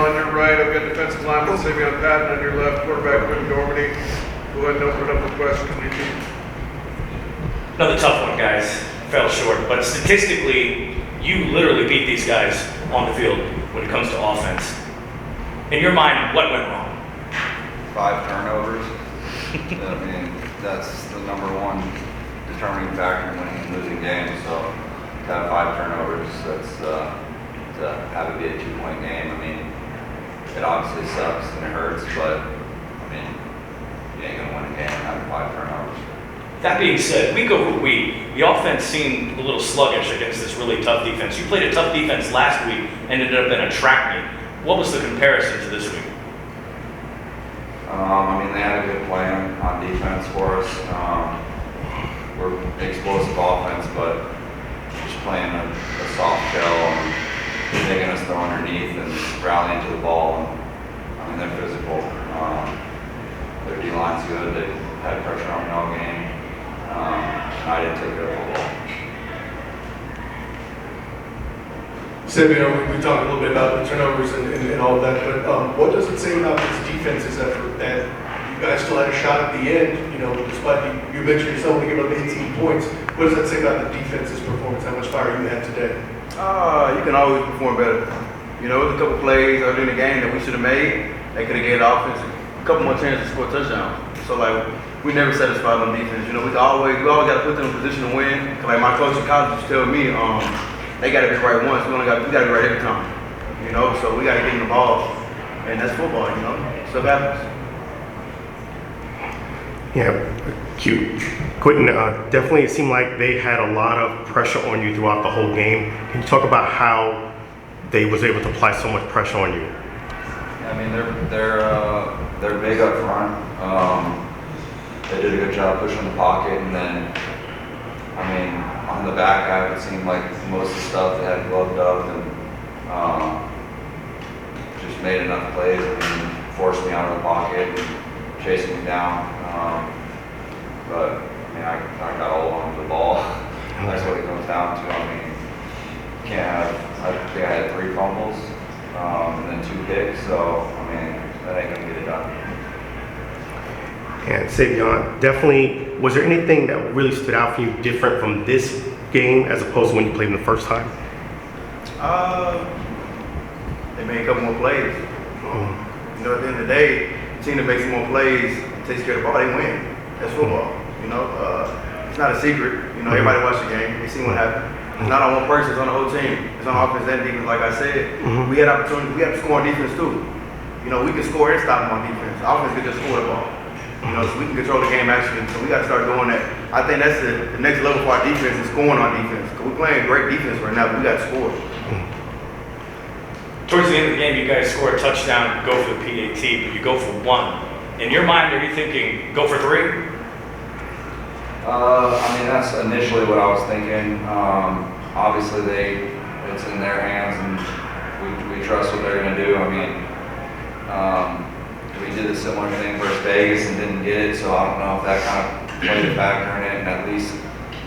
on your right, I've got defensive lineman Caeveon Patton. On your left, quarterback Quinten Dormady. Go ahead and open it up for questions. Another tough one, guys. Fell short, but statistically, you literally beat these guys on the field when it comes to offense. In your mind, what went wrong? 5 turnovers. I mean, that's the number one determining factor in winning and losing games. So to have 5 turnovers, that's to have it be a 2-point game. I mean, it obviously sucks and it hurts, but I mean, you ain't gonna win a game having 5 turnovers. That being said, week over week, the offense seemed a little sluggish against this really tough defense. You played a tough defense last week and ended up in a track meet. What was the comparison to this week? I mean, they had a good plan on defense for us. We're explosive offense, but just playing a soft shell and making us throw underneath and rallying to the ball. And, I mean, they're physical. Their D-line's good. They had pressure on me all game. I didn't take care of football. Caeveon, we talked a little bit about the turnovers and all of that, but what does it say about this defense's effort that you guys still had a shot at the end, you know, despite you mentioned yourself only gave up 18 points. What does that say about the defense's performance, how much fire you had today? You can always perform better. You know, there's a couple plays early in the game that we should have made. They could have gave the offense a couple more chances to score touchdowns. So, like, we never satisfied on defense. You know, we always got to put them in a position to win. Like my coach in college used to tell me, they got to be right once. We got to be right every time. You know, so we got to get them the ball, and that's football. You know, stuff happens. Yeah, cute. Quinten, definitely it seemed like they had a lot of pressure on you throughout the whole game. Can you talk about how they was able to apply so much pressure on you? I mean, they're big up front. They did a good job pushing the pocket, and then, I mean, on the back half, it seemed like most of the stuff they had gloved up and just made enough plays. I mean, forced me out of the pocket and chasing me down. But I mean, I got all onto the ball. That's what it comes down to. I mean, you can't have. I think I had 3 fumbles and then 2 picks. So I mean, that ain't gonna get it done. And Caeveon, definitely, was there anything that really stood out for you different from this game as opposed to when you played them the first time? They made a couple more plays. You know, at the end of the day, the team that makes more plays and takes care of the ball, they win. That's football. You know, it's not a secret. You know, everybody watched the game. They seen what happened. It's not on one person. It's on the whole team. It's on offense and defense. Like I said, we had opportunities. We had to score on defense too. You know, we can score and stop them on defense. Offense could just score the ball. You know, so we can control the game actually. So we got to start doing that. I think that's the next level for our defense is scoring on defense. Because we're playing great defense right now, but we got to score. Towards the end of the game, you guys score a touchdown, go for the PAT, but you go for 1. In your mind, are you thinking, go for 3? I mean, that's initially what I was thinking. Obviously, it's in their hands, and we trust what they're going to do. I mean, we did a similar thing versus Vegas and didn't get it, so I don't know if that kind of played a factor in it. And at least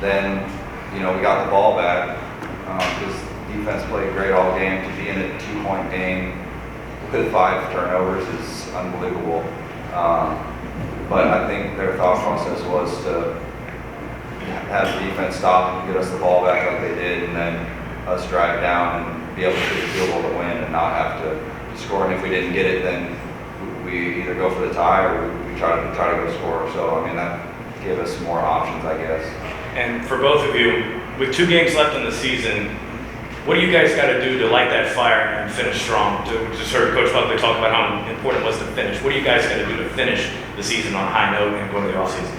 then, you know, we got the ball back because defense played great all game. To be in a 2-point game with 5 turnovers is unbelievable. But I think their thought process was to have the defense stop and get us the ball back like they did, and then us drive down and be able to get the field goal to win and not have to score. And if we didn't get it, then we either go for the tie or we try to go score. So I mean, that gave us more options, I guess. And for both of you, with 2 games left in the season, what do you guys got to do to light that fire and finish strong? Just heard Coach Buckley talk about how important it was to finish. What do you guys got to do to finish the season on a high note and go to the offseason?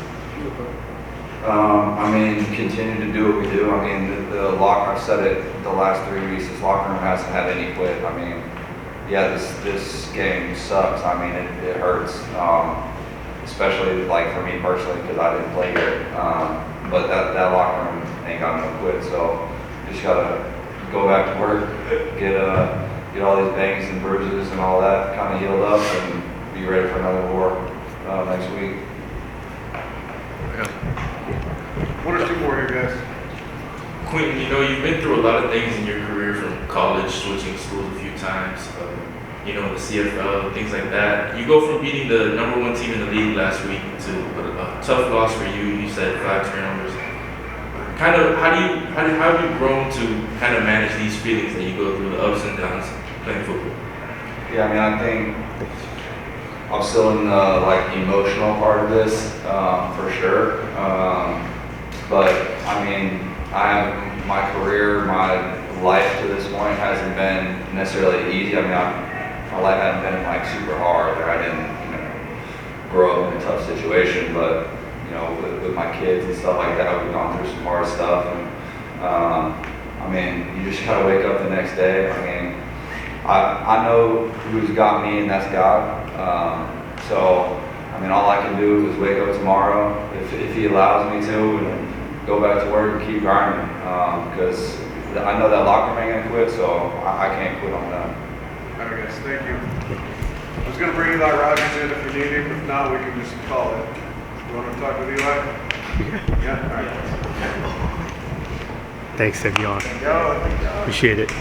I mean, continue to do what we do. I mean, the locker, I've said it the last 3 weeks, this locker room hasn't had any quit. I mean, yeah, this game sucks. I mean, it hurts, especially like for me personally because I didn't play here. But that locker room ain't got no quit. So just gotta go back to work, get all these bangs and bruises and all that kind of healed up, and be ready for another war next week. One or 2 more here, guys. Quinten, you know, you've been through a lot of things in your career, from college, switching schools a few times. you know, the CFL, things like that. You go from beating the #1 team in the league last week to a tough loss for you. You said 5 turnovers. Kind of, how have you grown to kind of manage these feelings that you go through, the ups and downs playing football? Yeah, I mean, I think I'm still in the like emotional part of this for sure. But I mean, my career, my life to this point hasn't been necessarily easy. I mean, my life hasn't been like super hard. Or I didn't, grow up in a tough situation. But with my kids and stuff like that, we've gone through some hard stuff. And I mean, you just gotta wake up the next day. I mean, I know who's got me, and that's God. So, I mean, all I can do is wake up tomorrow, if He allows me to, and go back to work and keep grinding. Because I know that locker room ain't gonna quit, so I can't quit on that. All right, guys, thank you. I was gonna bring Eli Rogers in if we need him. If not, we can just call it. You want to talk with Eli? Yeah. All right. Thanks, Caeveon. Go. Appreciate it.